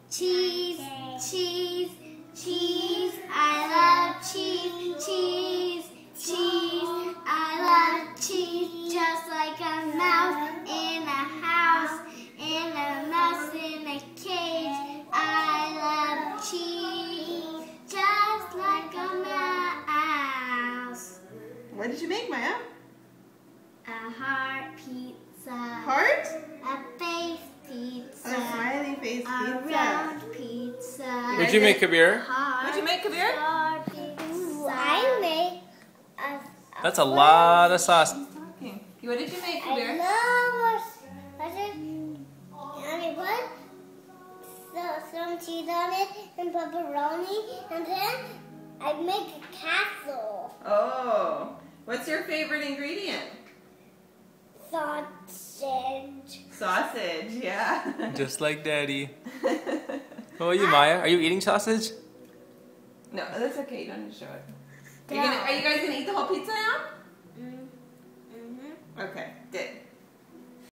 cheese, cheese, cheese. I love cheese, cheese, cheese. I love cheese, just like a mouse in a house, and a mouse in a cage. I love cheese, just like a mouse. What did you make, Maya? A heart pizza. Heart? A face pizza. A smiley face A pizza. round pizza. What'd you make, Kabir? What'd you make, Kabir? Heart pizza. I made a That's a lot of sauce. Okay. What did you make, I Kabir? love and I put some cheese on it and pepperoni, and then I make a castle. Oh. What's your favorite ingredient? Sausage. Sausage, yeah. Just like Daddy. What about you, Maya? Are you eating sausage? No, that's okay. You don't need to show it. Are you guys going to eat the whole pizza now? Mm-hmm. Okay.